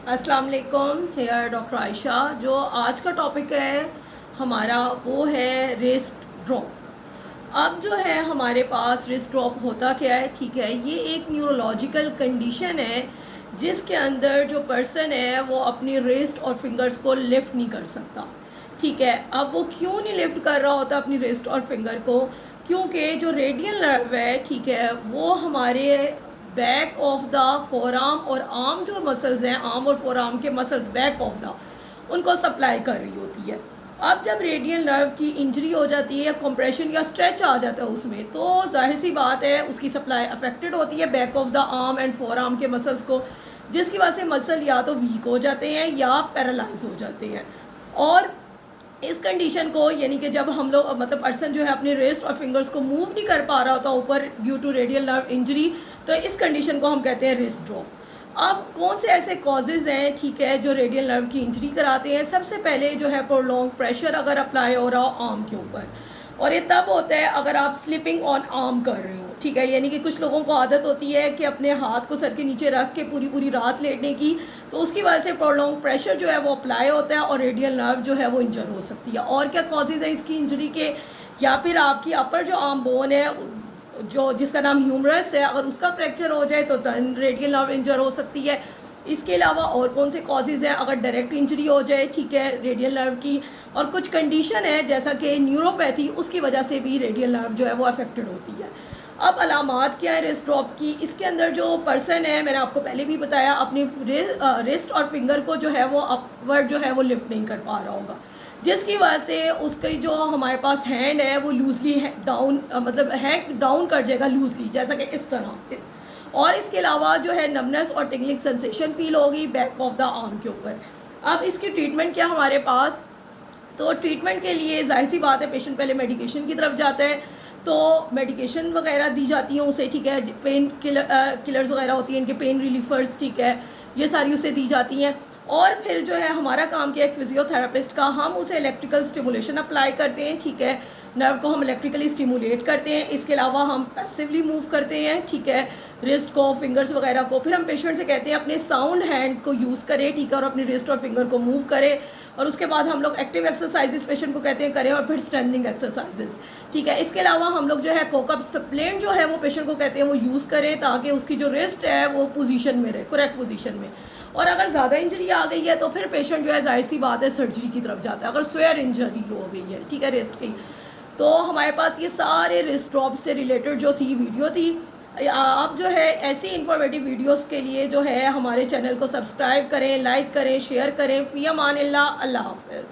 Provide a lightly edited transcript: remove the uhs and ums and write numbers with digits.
अस्सलाम वालेकुम। Here doctor Ayesha. जो आज का टॉपिक है हमारा वो है रिस्ट ड्रॉप। अब जो है हमारे पास रिस्ट ड्रॉप होता क्या है, ठीक है, ये एक न्यूरोलॉजिकल कंडीशन है जिसके अंदर जो पर्सन है वो अपनी रिस्ट और फिंगर्स को लिफ्ट नहीं कर सकता। ठीक है, अब वो क्यों नहीं लिफ्ट कर रहा होता अपनी रिस्ट और फिंगर को? क्योंकि जो रेडियल नर्व है, ठीक है, वो हमारे back of the four arm और आर्म जो मसल्स हैं, आर्म और फोर आर्म के मसल्स बैक ऑफ द उनको सप्लाई कर रही होती है। अब जब रेडियल नर्व की इंजरी हो जाती है या कंप्रेशन या स्ट्रेच आ जाता है उसमें, तो जाहिर सी बात है उसकी सप्लाई अफेक्टेड होती है back of the arm and four arm के मसल्स को, जिसकी वजह से मसल या तो वीक हो जाते हैं या पैरालाइज हो जाते हैं। और इस कंडीशन को यानी कि जब हम लोग मतलब पर्सन जो है अपने रिस्ट और फिंगर्स को मूव नहीं कर पा रहा होता ऊपर due to radial nerve injury, तो इस कंडीशन को हम कहते हैं रिस्ट ड्रॉप। अब कौन से ऐसे कॉजेज़ हैं, ठीक है, जो रेडियल नर्व की इंजरी कराते हैं? सबसे पहले जो है प्रोलॉन्ग प्रेशर अगर अप्लाई हो रहा हो आर्म के ऊपर, और ये तब होता है अगर आप स्लिपिंग ऑन आर्म कर रहे हो। ठीक है, यानी कि कुछ लोगों को आदत होती है कि अपने हाथ को सर के नीचे रख के पूरी पूरी रात लेटने की, तो उसकी वजह से प्रोलॉन्ग प्रेशर जो है वो अप्लाई होता है और रेडियल नर्व जो है वो इंजर हो सकती है। और क्या कॉजेज़ है इसकी इंजरी के? या फिर आपकी अपर जो आर्म बोन है जो जिसका नाम ह्यूमरस है, अगर उसका फ्रैक्चर हो जाए तो रेडियल नर्व इंजर हो सकती है। इसके अलावा और कौन से कॉजेज़ हैं? अगर डायरेक्ट इंजरी हो जाए, ठीक है, रेडियल नर्व की, और कुछ कंडीशन है जैसा कि न्यूरोपैथी, उसकी वजह से भी रेडियल नर्व जो है वो अफेक्टेड होती है। अब अलामात क्या है रिस्ट ड्रॉप की? इसके अंदर जो पर्सन है, मैंने आपको पहले भी बताया, अपनी रिस्ट और फिंगर को जो है वो अपवर्ड जो है वो लिफ्ट नहीं कर पा रहा होगा, जिसकी वजह से उसकी जो हमारे पास हैंड है वो लूजली डाउन मतलब हैंग डाउन कर जाएगा लूजली, जैसा कि इस तरह। और इसके अलावा जो है नमनेस और टिंगलिंग सेंसेशन फील होगी बैक ऑफ द आर्म के ऊपर। अब इसकी ट्रीटमेंट क्या हमारे पास? तो ट्रीटमेंट के लिए जाहिर सी बात है पेशेंट पहले मेडिकेशन की तरफ जाता है, तो मेडिकेशन वगैरह दी जाती हैं उसे, ठीक है, पेन किलर्स वगैरह होती हैं इनके, पेन रिलीफर्स, ठीक है, ये सारी उसे दी जाती हैं। और फिर जो है हमारा काम किया एक फिजियोथेरापिस्ट का, हम उसे इलेक्ट्रिकल स्टिमुलेशन अप्लाई करते हैं, ठीक है, नर्व को हम इलेक्ट्रिकली स्टिमुलेट करते हैं। इसके अलावा हम पैसिवली मूव करते हैं, ठीक है, रिस्ट को, फिंगर्स वगैरह को। फिर हम पेशेंट से कहते हैं अपने साउंड हैंड को यूज़ करें, ठीक है, और अपनी रिस्ट और फिंगर को मूव करें। और उसके बाद हम लोग एक्टिव एक्सरसाइजेस पेशेंट को कहते हैं करें, और फिर स्ट्रेंथनिंग एक्सरसाइजेस, ठीक है। इसके अलावा हम लोग जो है कोकअप सप्लेंट जो है वो पेशेंट को कहते हैं वो यूज़ करें, ताकि उसकी जो रिस्ट है वो पोजीशन में रहे, करेक्ट पोजीशन में। और अगर ज़्यादा इंजरी आ गई है तो फिर पेशेंट जो है जाहिर सी बात है सर्जरी की तरफ जाता है, अगर स्वेयर इंजरी हो गई है, ठीक है, रिस्ट की। तो हमारे पास ये सारे रिस्ट ड्रॉप से रिलेटेड जो थी वीडियो थी। आप जो है ऐसी इन्फॉर्मेटिव वीडियोस के लिए जो है हमारे चैनल को सब्सक्राइब करें, लाइक करें, शेयर करें। फ़ी अमान अल्लाह, अल्लाह हाफ़िज़।